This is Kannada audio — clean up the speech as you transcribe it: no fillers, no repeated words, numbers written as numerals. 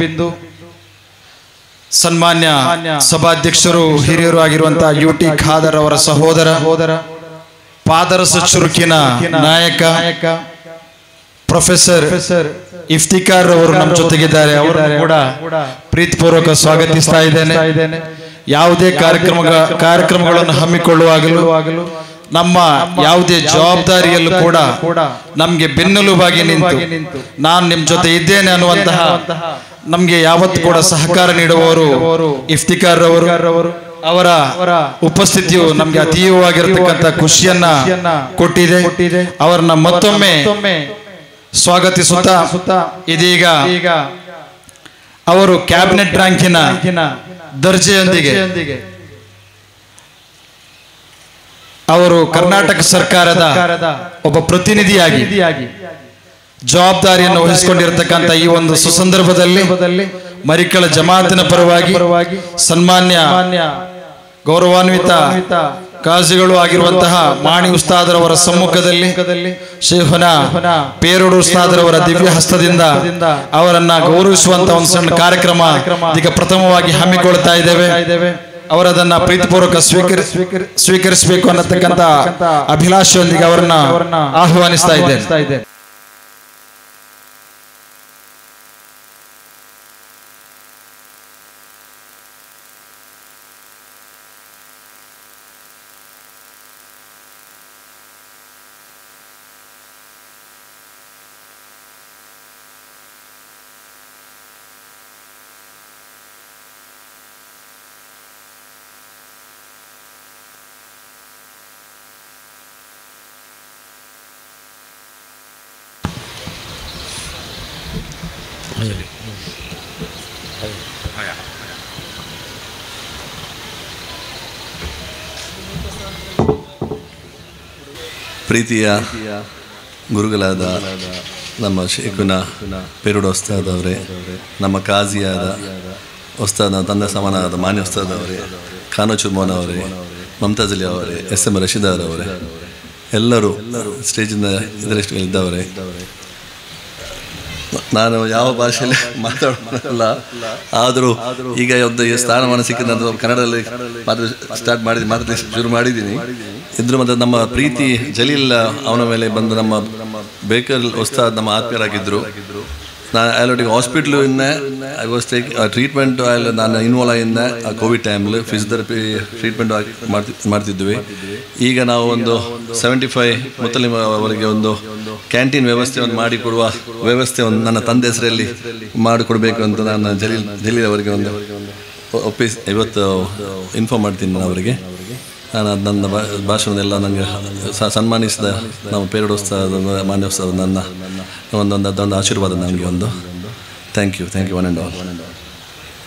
ಬಿಂದು ಸನ್ಮಾನ್ಯ ಸಭಾಧ್ಯಕ್ಷರು ಹಿರಿಯರು ಆಗಿರುವಂತಹ ಯುಟಿ ಖಾದರ್ ಅವರ ಸಹೋದರ ಪಾದರಸ ಚುರುಕಿನ ನಾಯಕ ಪ್ರೊಫೆಸರ್ ಇಫ್ತಿಕಾರ್ ಅವರು ನಮ್ಮ ಜೊತೆಗಿದ್ದಾರೆ. ಅವರನ್ನು ಕೂಡ ಪ್ರೀತಿಪೂರ್ವಕ ಸ್ವಾಗತಿಸ್ತಾ ಇದ್ದೇನೆ. ಯಾವುದೇ ಕಾರ್ಯಕ್ರಮಗಳನ್ನು ಹಮ್ಮಿಕೊಳ್ಳುವಾಗಲೂ ನಮ್ಮ ಯಾವುದೇ ಜವಾಬ್ದಾರಿಯಲ್ಲೂ ಕೂಡ ನಮಗೆ ಬೆನ್ನೆಲುಬಾಗಿ ನಿಂತು ನಾನು ನಿಮ್ಮ ಜೊತೆ ಇದ್ದೇನೆ ಅನ್ನುವಂತಹ ನಮಗೆ ಯಾವತ್ತು ಕೂಡ ಸಹಕಾರ ನೀಡುವವರು ಇಫ್ತಿಕಾರ್ ಅವರು. ಅವರ ಉಪಸ್ಥಿತಿಯು ನಮಗೆ ಅತೀವವಾಗಿರತಕ್ಕಂಥ ಖುಷಿಯನ್ನ ಕೊಟ್ಟಿದೆ. ಅವರನ್ನ ಮತ್ತೊಮ್ಮೆ ಸ್ವಾಗತಿಸುತ್ತಾ ಇದೀಗ ಅವರು ಕ್ಯಾಬಿನೆಟ್ ರ್ಯಾಂಕಿನ ದರ್ಜೆಯೊಂದಿಗೆ ಅವರು ಕರ್ನಾಟಕ ಸರ್ಕಾರದ ಒಬ್ಬ ಪ್ರತಿನಿಧಿಯಾಗಿ ಜವಾಬ್ದಾರಿಯನ್ನು ವಹಿಸಿಕೊಂಡಿರತಕ್ಕಂಥ ಈ ಒಂದು ಸುಸಂದರ್ಭದಲ್ಲಿ ಮರಿಕಳ ಜಮಾತಿನ ಪರವಾಗಿ ಸನ್ಮಾನ್ಯ ಗೌರವಾನ್ವಿತ ಕಾಜಿಗಳು ಆಗಿರುವಂತಹ ಮಾಣಿ ಉಸ್ತಾದರವರ ಸಮ್ಮುಖದಲ್ಲಿ ಶೇಖುನಾ ಪೇರೋಡು ಉಸ್ತಾದರವರ ದಿವ್ಯ ಹಸ್ತದಿಂದ ಅವರನ್ನ ಗೌರವಿಸುವಂತಹ ಒಂದು ಸಣ್ಣ ಕಾರ್ಯಕ್ರಮ ಈಗ ಪ್ರಥಮವಾಗಿ ಹಮ್ಮಿಕೊಳ್ತಾ ಇದ್ದೇವೆ. ಅವರದನ್ನ ಪ್ರೀತಿಪೂರ್ವಕ ಸ್ವೀಕರಿಸಬೇಕು ಅನ್ನತಕ್ಕಂಥ ಅಭಿಲಾಷೆಯೊಂದಿಗೆ ಅವರನ್ನ ಆಹ್ವಾನಿಸ್ತಾ ಇದ್ದೇನೆ. ಪ್ರೀತಿಯ ಗುರುಗಳಾದ ನಮ್ಮ ಶೇಖುನಾ ಪೇರೋಡು ಉಸ್ತಾದ್ ಅವರೇ, ನಮ್ಮ ಕಾಜಿಯಾದ ಉಸ್ತಾದ್ ತಂದೆ ಸಮಾನವಾದ ಮಾನ್ಯ ಉಸ್ತಾದ್ ಅವರೇ, ಖಾನಚೂರ್ ಮೋಹನ್ ಅವರೇ, ಮಮತಾಜ್ ಅಲಿ ಅವರೇ, SM ರಶೀದಾರ್ ಅವರೇ, ಎಲ್ಲರೂ ಸ್ಟೇಜಿಂದ ಇದ್ದವರೇ, ನಾನು ಯಾವ ಭಾಷೆಯಲ್ಲಿ ಮಾತಾಡೋಲ್ಲ, ಆದರೂ ಈಗ ಒಂದು ಸ್ಥಾನಮಾನ ಸಿಕ್ಕಿದ ಕನ್ನಡದಲ್ಲಿ ಮಾತಾಡಲಿಕ್ಕೆ ಶುರು ಮಾಡಿದ್ದೀನಿ. ಇದ್ರ ಮತ್ತು ನಮ್ಮ ಪ್ರೀತಿ ಜಲೀಲ್ ಅವನ ಮೇಲೆ ಬಂದು ನಮ್ಮ ಬೇಕರ್ ಉಸ್ತಾದ್ ನಮ್ಮ ಆತ್ಮೀಯರಾಗಿದ್ದರು. ನಾನು ಆಲ್ರೆಡಿ ಹಾಸ್ಪಿಟ್ಲು ಇನ್ನೇ ಐ ವಾಸ್ ಟೇಕ್ ಟ್ರೀಟ್ಮೆಂಟ್ ನಾನು ಇನ್ವಾಲ್ವ್ ಆಗಿದ್ದೆ. ಆ ಕೋವಿಡ್ ಟೈಮಲ್ಲಿ ಫಿಸಿಯೋಥೆರಪಿ ಟ್ರೀಟ್ಮೆಂಟ್ ಮಾಡ್ತಿದ್ವಿ. ಈಗ ನಾವು ಒಂದು 75 ಮುತ್ತಲಿಮ್ ಅವರಿಗೆ ಒಂದು ಕ್ಯಾಂಟೀನ್ ವ್ಯವಸ್ಥೆಯನ್ನು ಮಾಡಿಕೊಡುವ ವ್ಯವಸ್ಥೆ ಒಂದು ನನ್ನ ತಂದೆ ಹೆಸರಲ್ಲಿ ಮಾಡಿಕೊಡ್ಬೇಕು ಅಂತ ನಾನು ಜಲೀಲ್ ಅವರಿಗೆ ಒಂದು ಇವತ್ತು ಇನ್ಫಾರ್ಮ್ ಮಾಡ್ತೀನಿ. ನಾನು ಅವರಿಗೆ ನಾನು ನನ್ನ ಭಾಷಣದೆಲ್ಲ ನನಗೆ ಸನ್ಮಾನಿಸಿದ ನಮ್ಮ ಪೇರೋಡು ಉಸ್ತಾದ್ ಮಾನ್ಯ ಉಸ್ತಾದ್ ನನ್ನ ಒಂದು ಆಶೀರ್ವಾದ ನನಗೆ ಒಂದು thank you one and all.